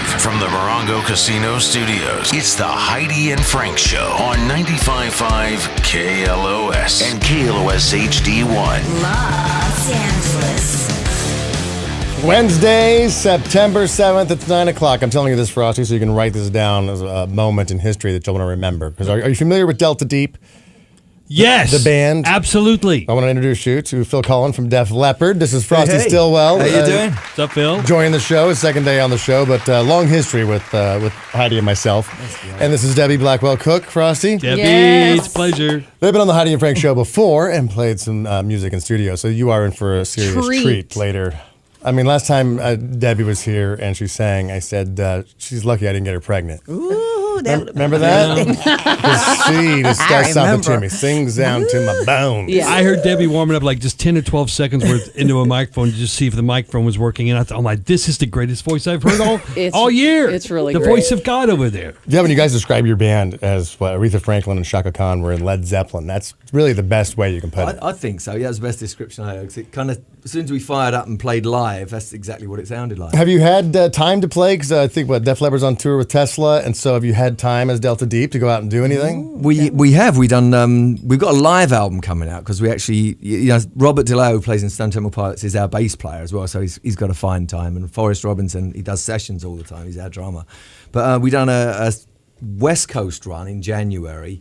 from the Morongo Casino Studios, it's the Heidi and Frank Show on 95.5 KLOS and KLOS HD1. Los Angeles. Wednesday, September 7th, it's 9 o'clock. I'm telling you this, Frosty, so you can write this down as a moment in history that you'll want to remember. Because are you familiar with Delta Deep? Yes. The band? Absolutely. I want to introduce you to Phil Collen from Def Leppard. This is Frosty Stillwell. How you doing? What's up, Phil? Joining the show, his second day on the show, but long history with Heidi and myself. And this is Debbi Blackwell-Cook, Frosty. Debbie, Yes. it's a pleasure. They've been on the Heidi and Frank show before and played some music in studio, so you are in for a serious treat later. I mean, last time Debbie was here and she sang, I said, she's lucky I didn't get her pregnant. Ooh, Remember that? She just does something to me. Sings down to my bones. Yeah. I heard Debbie warming up like just 10 or 12 seconds worth into a microphone to just see if the microphone was working. And I thought, oh my, this is the greatest voice I've heard all year. It's really the great. voice of God over there. Yeah, when you guys describe your band as what Aretha Franklin and Chaka Khan were in Led Zeppelin, that's really the best way you can put it. I think so. Yeah, that's the best description I heard. 'Cause it kind of, as soon as we fired up and played live, that's exactly what it sounded like. Have you had time to play? Because I think Def Leppard's on tour with Tesla, and so have you had time as Delta Deep to go out and do anything? We have. We've got a live album coming out because we actually, Robert DeLeo, who plays in Stone Temple Pilots, is our bass player as well, so he's got to find time. And Forrest Robinson, he does sessions all the time. He's our drummer. But we done a West Coast run in January.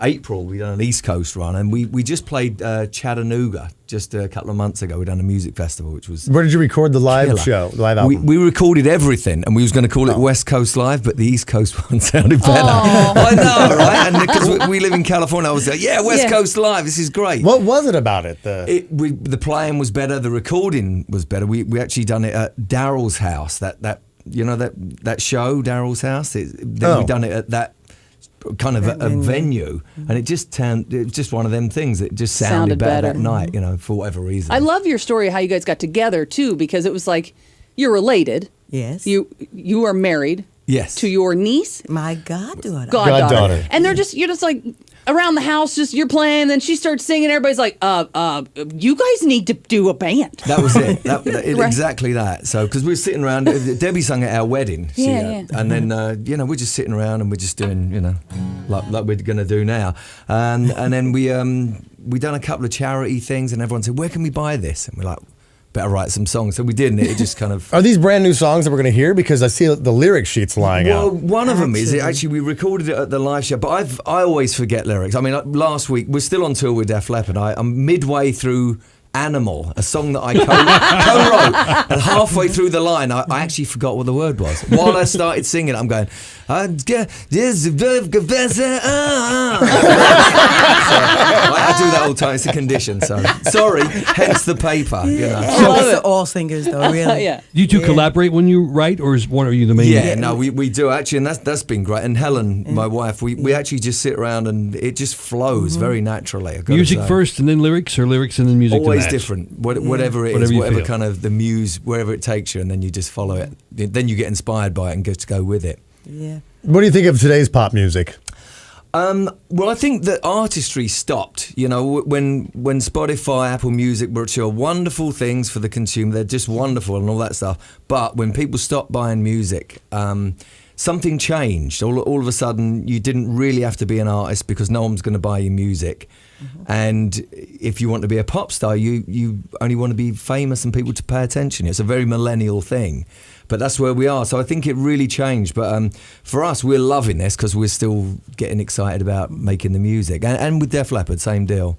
April, we done an East Coast run, and we just played Chattanooga just a couple of months ago. We done a music festival, which was Where did you record the live killer. show, the live album? We recorded everything, and we was going to call it West Coast Live, but the East Coast one sounded better. I know, right? And because we live in California, I was like, West Coast Live, this is great. What was it about it? The playing was better, the recording was better. We actually done it at Daryl's house, that show, Daryl's house. We done it at that kind of a venue, and it was just one of them things that just sounded better that night, for whatever reason. I love your story, how you guys got together, too, because it was like, you're related. Yes. You are married. Yes. To your niece. My goddaughter. Goddaughter. And you're just like around the house, you're playing, then she starts singing, everybody's like, you guys need to do a band. That was it. Right. Exactly that. So, because we were sitting around, Debbie sung at our wedding. And then, we're just sitting around and we're just doing, like we're going to do now. And then we done a couple of charity things, and everyone said, where can we buy this? And we're like, better write some songs. So we did, and it just kind of... Are these brand new songs that we're going to hear? Because I see the lyric sheets lying out. Well, one of them is, we recorded it at the live show, but I always forget lyrics. I mean, last week, we're still on tour with Def Leppard. I'm midway through Animal, a song that I co-wrote, and halfway through the line, I actually forgot what the word was. While I started singing, I'm going, I do that all the time. It's a condition, so sorry. Hence the paper. All singers, though, really. Yeah. You two collaborate when you write, or is one of you the main? Yeah, no, we do actually, and that's been great. And Helen, my wife, we actually just sit around and it just flows very naturally. Music first and then lyrics, or lyrics and then music? Always different. Whatever it is, whatever feel. Kind of the muse, wherever it takes you, and then you just follow it. Then you get inspired by it and get to go with it. Yeah. What do you think of today's pop music? Well, I think that artistry stopped. When Spotify, Apple Music, which are wonderful things for the consumer, they're just wonderful and all that stuff. But when people stopped buying music, something changed. All of a sudden, you didn't really have to be an artist because no one's going to buy your music. And if you want to be a pop star, you only want to be famous and people to pay attention. It's a very millennial thing. But that's where we are. So I think it really changed. But for us, we're loving this because we're still getting excited about making the music. And with Def Leppard, same deal.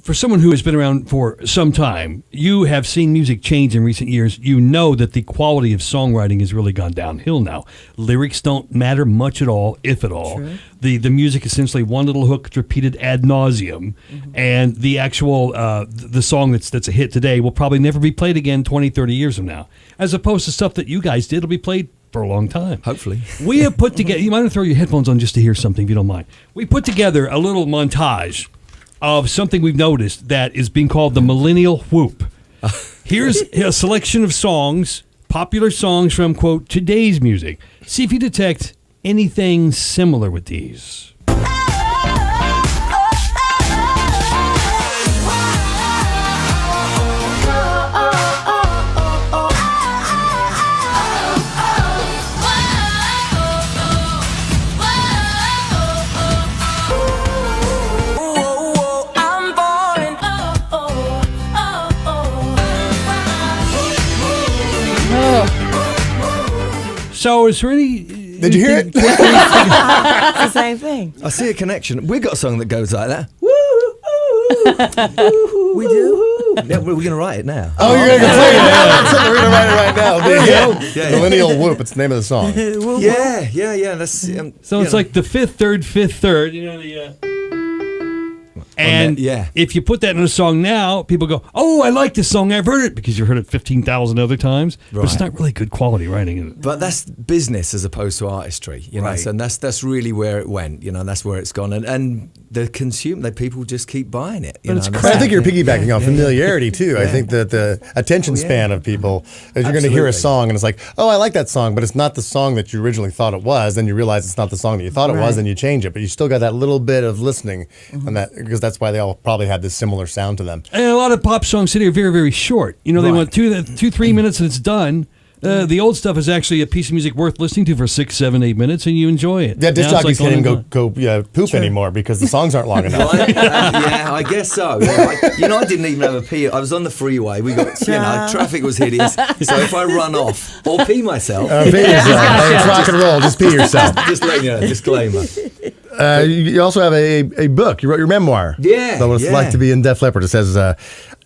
For someone who has been around for some time, you have seen music change in recent years. You know that the quality of songwriting has really gone downhill now. Lyrics don't matter much at all, if at all. True. The music is essentially one little hook repeated ad nauseum, and the actual the song that's a hit today will probably never be played again 20, 30 years from now. As opposed to stuff that you guys did, it'll be played for a long time. Hopefully. We have put together, you might want to throw your headphones on just to hear something if you don't mind. We put together a little montage of something we've noticed that is being called the Millennial Whoop. Here's a selection of songs, popular songs from, quote, today's music. See if you detect anything similar with these. So is there any... Did you hear it? It's the same thing. I see a connection. We got a song that goes like that. We do. Yeah, we're going to write it now. Oh, you're going to play it now. We're going to write it right now. Yeah. Millennial Whoop. It's the name of the song. Yeah. That's, So it's like the fifth, third, you know, and if you put that in a song now, people go, "Oh, I like this song. I've heard it," because you've heard it 15,000 other times. But it's not really good quality writing, is it? But that's business as opposed to artistry, you know. Right. So that's really where it went, you know. That's where it's gone, and the people just keep buying it. You know? But I think you're piggybacking on familiarity too. I think that the attention span of people is you're going to hear a song and it's like, oh, I like that song, but it's not the song that you originally thought it was. Then you realize it's not the song that you thought it was, and you change it. But you still got that little bit of listening, and that because that's why they all probably have this similar sound to them. And a lot of pop songs today are very, very short. You know, they want 2-3 minutes and it's done. The old stuff is actually a piece of music worth listening to for 6, 7, 8 minutes, and you enjoy it. Yeah, disc jockeys can't even go poop anymore because the songs aren't long enough. Yeah, I guess so. Yeah, I didn't even have a pee. I was on the freeway. We got, traffic was hideous. So if I run off or pee myself, pee yourself. It's rock and roll. Just pee yourself. Just letting you know, disclaimer. You also have a book. You wrote your memoir. Yeah. So what it's like to be in Def Leppard. It says,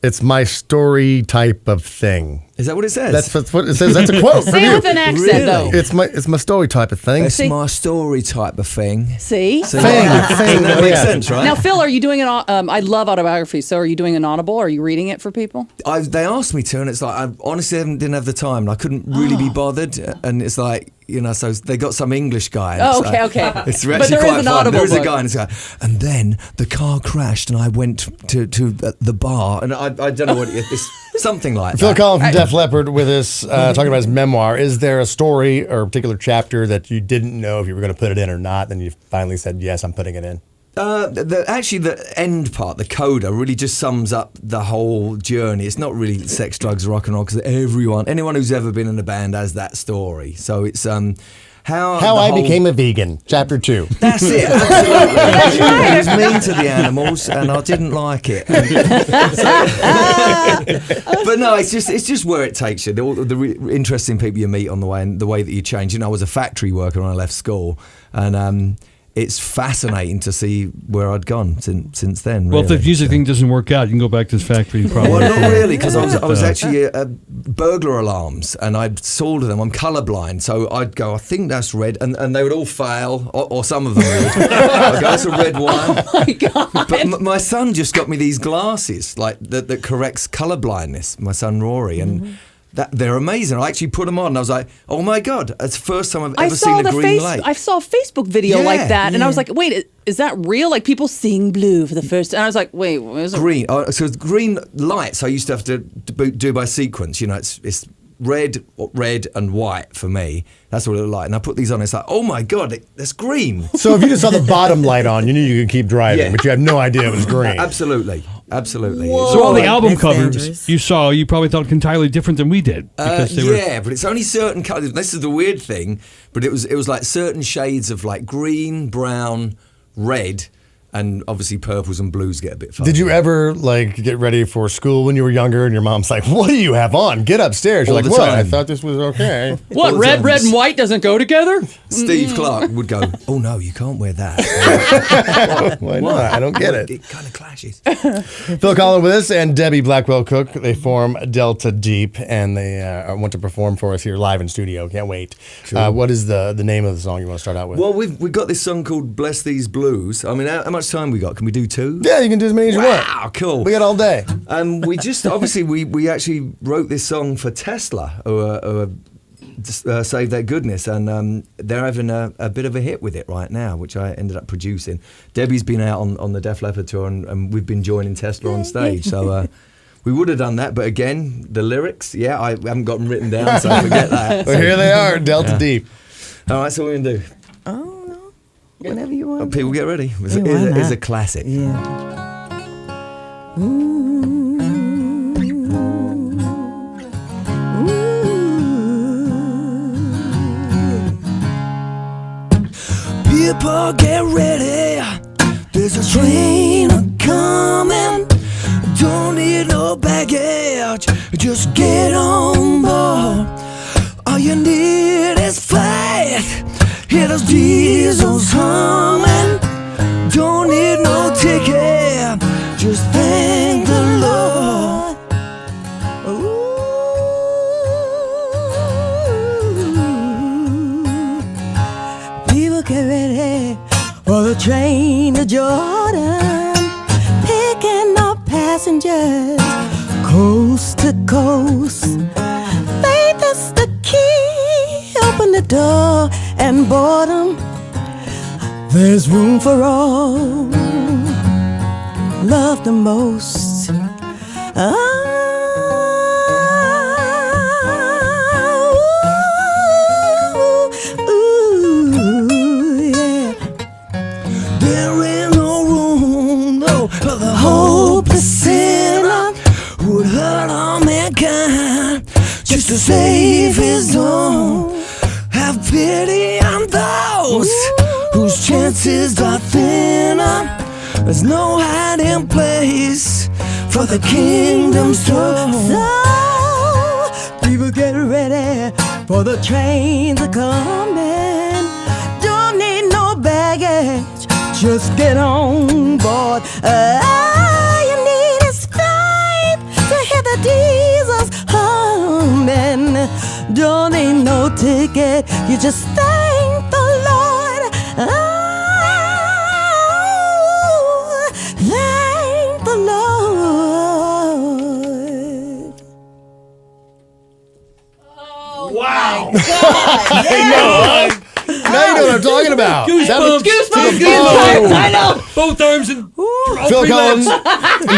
it's my story type of thing. Is that what it says? That's what it says. That's a quote from Say you. it with an accent, though. It's my story type of thing. It's my story type of thing. See? So Thing. that makes sense, right? Now, Phil, are you doing I love autobiography, so are you doing an audible? Are you reading it for people? They asked me to, and it's like, I honestly didn't have the time, and I couldn't really be bothered, and it's like, so they got some English guy. And Okay. It's But actually there is quite an fun. audible There is a book. guy, and it's like, and then the car crashed, and I went to the bar, and I don't know what it's something like Phil that. Collen from Def Leppard with us talking about his memoir. Is there a story or a particular chapter that you didn't know if you were going to put it in or not, then you finally said, yes, I'm putting it in? Actually, the end part, the coda, really just sums up the whole journey. It's not really sex, drugs, rock and roll, because anyone who's ever been in a band has that story. So it's how I became a vegan, chapter 2. That's it, absolutely. It was mean to the animals, and I didn't like it. But no, it's just where it takes you. The interesting people you meet on the way, and the way that you change. I was a factory worker when I left school, and it's fascinating to see where I'd gone since then. Well, really. if the music thing doesn't work out, you can go back to this factory probably. Well, not really, because I was actually burglar alarms, and I'd solder them. I'm colourblind, so I'd go, I think that's red, and they would all fail, or some of them would. I'd go, that's a red one. Oh my God. But my son just got me these glasses, like that corrects colourblindness. My son Rory, and they're amazing. I actually put them on, and I was like, "Oh my God, it's the first time I've ever seen a green light." I saw a Facebook video like that, and I was like, "Wait, is that real? Like people seeing blue for the first?" And I was like, "Wait, is it green?" So it's green lights. I used to have to do by sequence. It's red, and white for me. That's what it looked like. And I put these on. It's like, oh my God, that's green. So if you just saw the bottom light on, you knew you could keep driving, but you had no idea it was green. Absolutely. Whoa. So all the album That's covers dangerous. you saw, you probably thought entirely different than we did. Because they were, But it's only certain colours. This is the weird thing, but it was like certain shades of like green, brown, red, and obviously purples and blues get a bit fuzzy. Did you ever get ready for school when you were younger and your mom's like, what do you have on? Get upstairs. You're All like, the what? time. I thought this was okay. what all the red, time. red, and white doesn't go together? Steve Clark would go, oh no, you can't wear that. Why not? I don't get it. It kind of clashes. Phil Collen with us and Debbi Blackwell-Cook. They form Delta Deep, and they want to perform for us here live in studio. Can't wait. What is the name of the song you want to start out with? Well, we've got this song called Bless These Blues. I mean, how much time we got? Can we do 2? Yeah, you can do as many as you want. Wow, cool. We got all day. We just, obviously, we actually wrote this song for Tesla, who Save Their Goodness, and they're having a bit of a hit with it right now, which I ended up producing. Debbie's been out on the Def Leppard tour, and we've been joining Tesla on stage, so... we would have done that, but again, the lyrics, I haven't got them written down, so forget that. Well, here they are, Delta Deep. All right, so what are we going to do? Oh, no. Whenever you want. People get ready. why It's not? a classic. Yeah. People get ready. There's a train coming. Don't need no baggage. Just get on board. All you need is fire. hear those diesels humming. Don't need no ticket, just thank the Lord. Ooh. People get ready for the train to Jordan, picking up passengers coast to coast. Faith is the key, open the door and boredom. There's room for all, love the most. Yeah. There ain't no room, no, for the hopeless sinner who would hurt all mankind just to save his own. Have pity on those whose chances are thinner. There's no hiding place for the kingdom's throne. So, people get ready for the train to come in. Don't need no baggage, just get on board. All you need is faith to hear the diesels humming. Don't need no ticket, you just thank the Lord. Thank the Lord. Wow. I know. Now you know what I'm talking about. Goosebumps. Goosebumps. I know. Both arms and Phil Collins and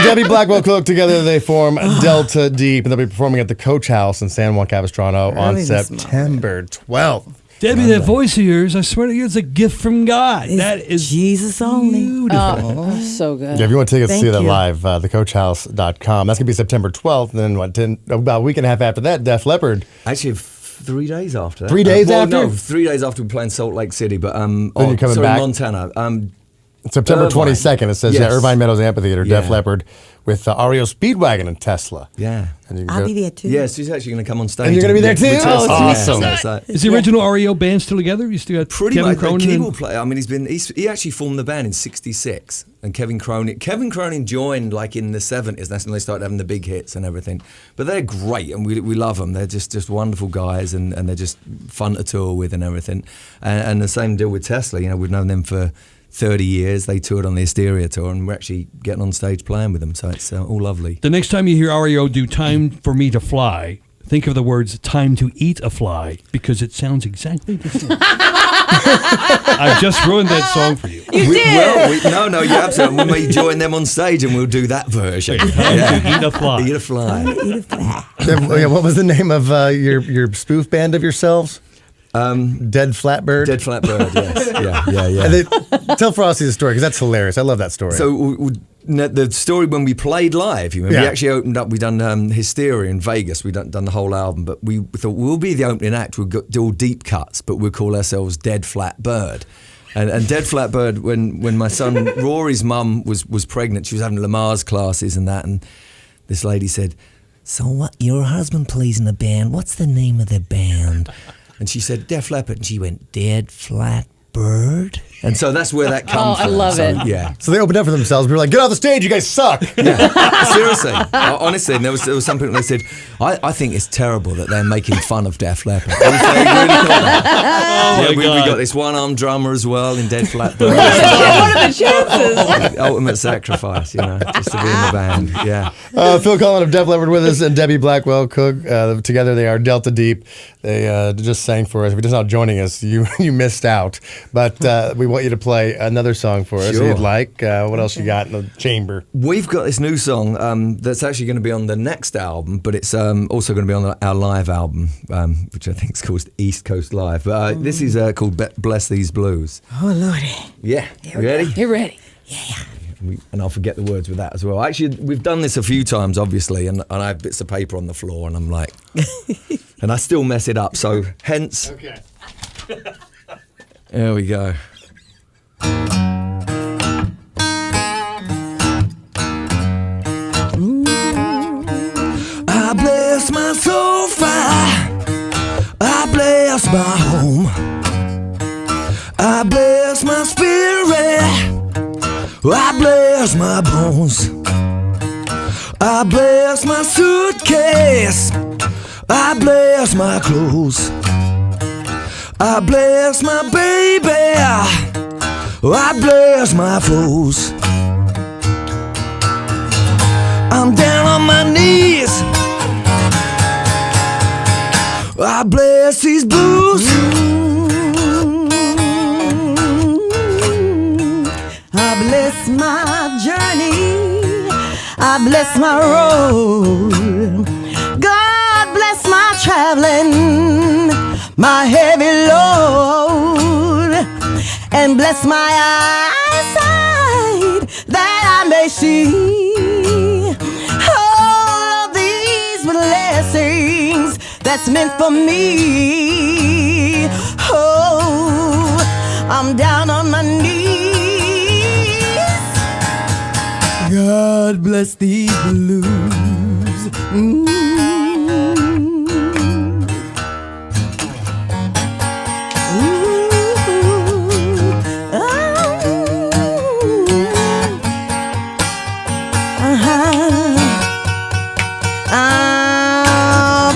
Debbi Blackwell-Cook together, they form Delta Deep, and they'll be performing at the Coach House in San Juan Capistrano on Really this September 12th. Debbie, that voice of yours, I swear to you, it's a gift from God. It's That is Jesus only. beautiful. So good. Yeah, if you want tickets to see Thank that you. live, thecoachhouse.com. That's going to be September 12th. And then about a week and a half after that, Def Leppard. Actually, 3 days after that. 3 days after? No, 3 days after we play in Salt Lake City, but you're coming back? Montana. September Irvine. 22nd, it says, Yes. Irvine Meadows Amphitheater, Def Yeah. Leppard, with REO Speedwagon and Tesla. Yeah. And you can I'll go- be there too. Yes, she's actually going to come on stage. And you're gonna be there with too? Tesla. Oh, Yeah, awesome. so it's Is the original REO band still together? You still got pretty Kevin much the Cronin? keyboard player. I mean, he actually formed the band in '66, and Kevin Cronin joined like in the '70s. That's when they started having the big hits and everything. But they're great, and we love them. They're just wonderful guys, and they're just fun to tour with and everything. And the same deal with Tesla. You know, we've known them for 30 years. They toured on the Hysteria tour, and we're actually getting on stage playing with them. So it's all lovely. The next time you hear REO do Time for Me to Fly, think of the words Time to Eat a Fly, because it sounds exactly the same. I've just ruined that song for you. No, you're absolutely. We may join them on stage, and we'll do that version. Time to Eat a Fly. Eat a fly. Yeah, what was the name of your spoof band of yourselves? Dead Flatbird? Dead Flatbird, yes. Yeah. And tell Frosty the story, because that's hilarious. I love that story. So the story when we played live, you remember, Yeah. we actually opened up, we done Hysteria in Vegas, we done the whole album, but we thought we'll be the opening act, we'll do all deep cuts, but we'll call ourselves Dead Flatbird. And Dead Flatbird, when my son Rory's mum was pregnant, she was having Lamar's classes and that, and this lady said, "So what, your husband plays in a band, what's the name of the band?" And she said, Def Leppard. And she went, Dead Flatbird? And so that's where that comes from. I love it. Yeah. So they opened up for themselves. We were like, get off the stage, you guys suck. Yeah. Seriously. Honestly, and there was something they said, I think it's terrible that they're making fun of Def Leppard. Honestly, they really thought that. my We God. got this one-armed drummer as well in Dead Flatbird. What are the chances? Ultimate sacrifice, just to be in the band. Yeah. Phil Collins of Def Leppard with us, and Debbi Blackwell-Cook. Together they are Delta Deep. They just sang for us. If you're just not joining us, you missed out. But we want you to play another song for us if Sure. you'd like. What else you got in the chamber? We've got this new song that's actually going to be on the next album, but it's also going to be on our live album, which I think is called East Coast Live. But this is called Bless These Blues. Oh, Lordy. Yeah. You ready? You're ready. And I'll forget the words with that as well. Actually, we've done this a few times, obviously, and I have bits of paper on the floor, and I'm like, and I still mess it up. So, hence, Okay. there we go. I bless my sofa, I bless my home. I bless my spirit, I bless my bones, I bless my suitcase, I bless my clothes, I bless my baby, I bless my foes. I'm down on my knees, I bless these blues. I bless my journey, I bless my road. God bless my traveling, my heavy load, and bless my eyesight that I may see all of these blessings that's meant for me. Oh, I'm down on my knees. God bless these blues.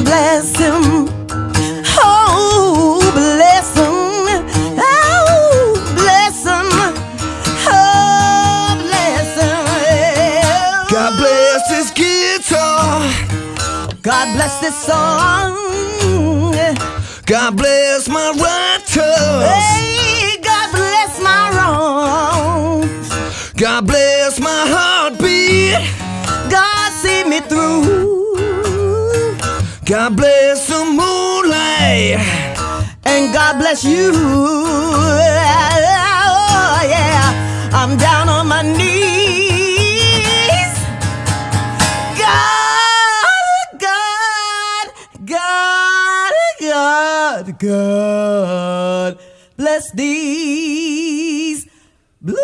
Bless him. Oh, bless him. Oh, bless him. Oh, bless him. God bless this guitar, God bless this song. God bless my writers, Hey, God bless my wrongs. God bless my heartbeat, God see me through. God bless the moonlight, And God bless you. Oh, yeah. I'm down on my knees. God bless these blues.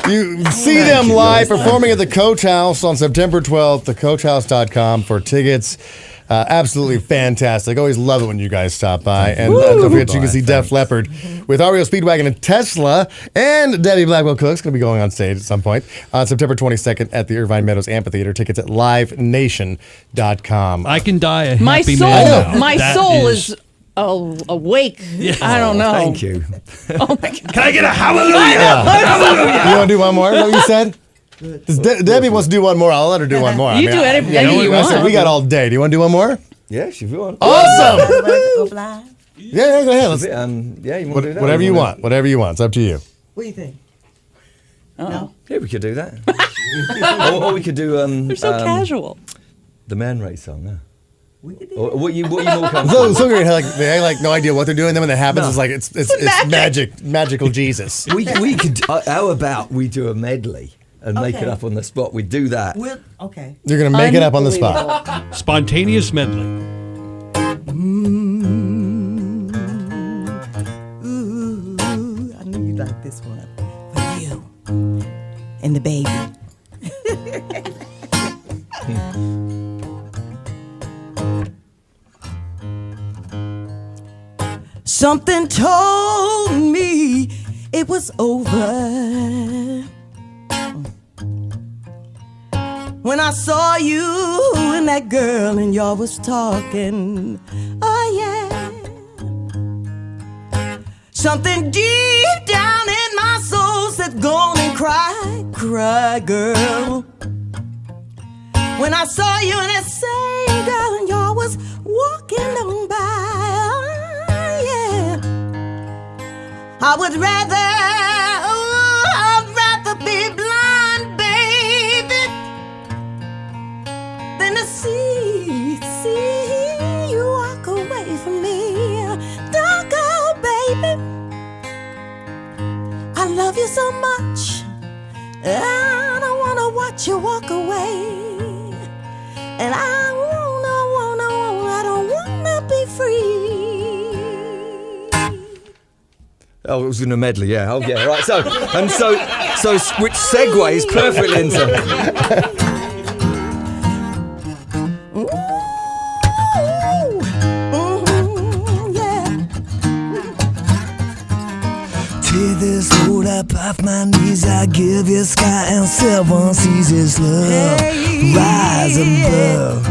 You see them live performing at the Coach House on September 12th, thecoachhouse.com for tickets. Absolutely fantastic. Always love it when you guys stop by. And don't forget, you can see Def Leppard with REO Speedwagon and Tesla. And Debbi Blackwell-Cook is going to be going on stage at some point on September 22nd at the Irvine Meadows Amphitheater. Tickets at livenation.com. I can die a My happy soul, man. my That soul is awake. I don't know. Thank you. Oh my God. Can I get a hallelujah? You want to do one more? Is that what you said? Debbie wants to do one more. I'll let her do one more. You do anything you I said, want. we got all day. Do you want to do one more? Yes, if you want. Awesome. Go fly. Yeah, go ahead. Let's, Yeah, you want to do that? whatever you want. Whatever you want. It's up to you. What do you think? Oh, Yeah, we could do that. or we could do they're so casual. the Man Ray song. No. We could do Or what you more comfortable? So great. Like they have like no idea what they're doing. Then when it happens, it's like it's magical Jesus. we could. How about we do a medley and make it Okay. up on the spot? We do that. Okay. You're gonna make it up on the spot. Spontaneous medley. Ooh, I knew you'd like this one. For you and the baby. Something told me it was over when I saw you and that girl and y'all was talking. Oh yeah. Something deep down in my soul said, go on and cry, cry, girl. When I saw you and that same girl and y'all was walking on by. I would I'd rather be blind, baby, than to see you walk away from me. Don't go, baby. I love you so much, and I wanna watch you walk away. And I don't wanna be free. Oh, it was in a medley, yeah. Oh, yeah, right. So which segues perfectly into... Take this load up off my knees. I give you sky and 7 seas. This love rise above.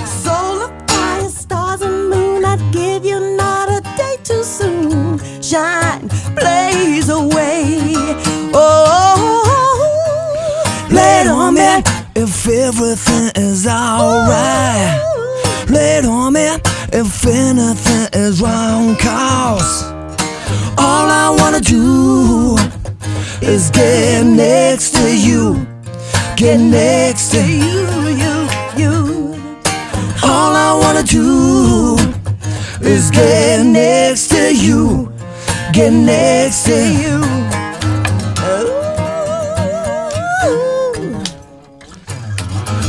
Solar, fire, stars, and moon. I'd give you not a day too soon. Shine, blaze away. Oh, lay it on me if everything is alright. Lay it on me if anything is wrong. 'Cause all I wanna do is get next to you. Get next to you. All I wanna do is get next to you. Get next to you.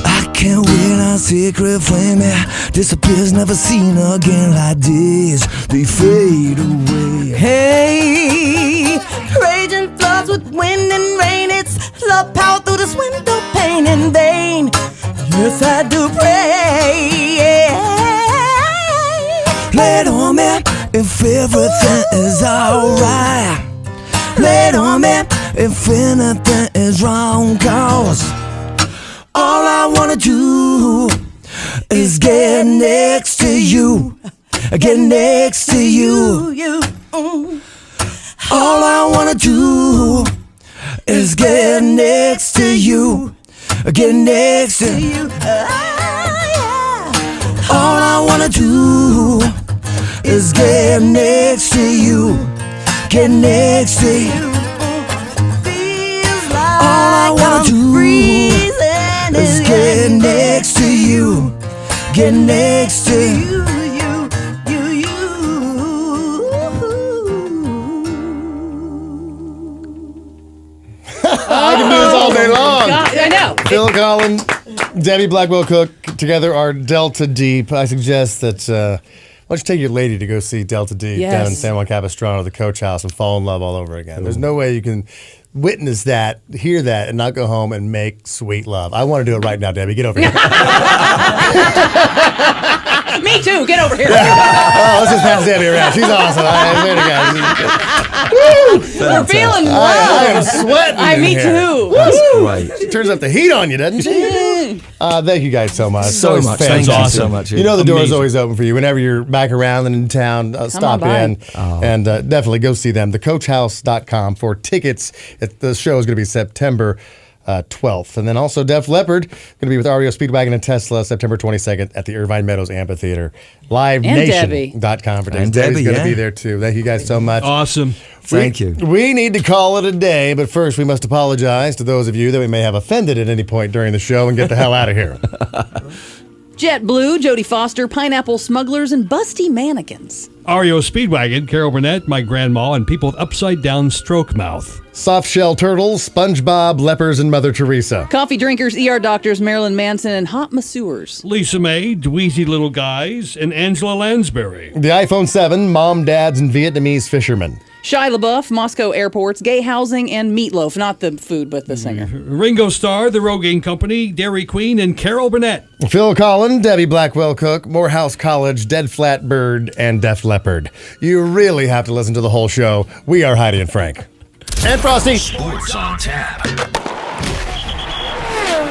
I can't wait on secret flame. Disappears, never seen again like this. They fade away. Hey, raging floods with wind and rain. It's love power through this window pane in vain. Yes, I do pray. Lay it on me if everything is alright. Lay it on me if anything is wrong. 'Cause all I wanna do is get next to you. Get next to you. All I wanna do is get next to you. Get next to you. All I wanna do is get next to you. Get next to you. All I wanna do is get next to you. Get next to you. I can do this all day long. God, I know. Phil Collen, Debbi Blackwell-Cook together are Delta Deep. I suggest that why don't you take your lady to go see Delta Deep down in San Juan Capistrano, the Coach House, and fall in love all over again. There's no way you can witness that, hear that, and not go home and make sweet love. I want to do it right now, Debbie. Get over here. Me too. Get over here. Oh, let's just pass Debbie around. She's awesome. I swear to God. We're feeling love. I am sweating. Me too. That's great. She turns up the heat on you, doesn't she? Thank you guys so much. So It's much. fantastic. Thank you so much. You know the door is Amazing. always open for you. Whenever you're back around and in town, stop by. in and definitely go see them. TheCoachHouse.com for tickets. The show is going to be September 12th. And then also Def Leppard, going to be with REO Speedwagon and Tesla September 22nd at the Irvine Meadows Amphitheater. LiveNation.com for tickets. And Debbie's Debbie, going to yeah. be there too. Thank you guys so much. Awesome. Thank you. We need to call it a day, but first we must apologize to those of you that we may have offended at any point during the show and get the hell out of here. JetBlue, Jodie Foster, Pineapple Smugglers, and Busty Mannequins. REO Speedwagon, Carol Burnett, my grandma, and people with upside down stroke mouth. Soft shell turtles, SpongeBob, lepers, and Mother Teresa. Coffee drinkers, ER doctors, Marilyn Manson, and hot masseurs. Lisa May, Dweezy Little Guys, and Angela Lansbury. The iPhone 7, mom, dads, and Vietnamese fishermen. Shia LaBeouf, Moscow airports, gay housing, and Meatloaf. Not the food, but the singer. Ringo Starr, The Rogaine Company, Dairy Queen, and Carol Burnett. Phil Collen, Debbi Blackwell-Cook, Morehouse College, Dead Flat Bird, and Def Leppard. You really have to listen to the whole show. We are Heidi and Frank. And Frosty. Sports on tap.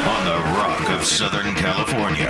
On the Rock of Southern California.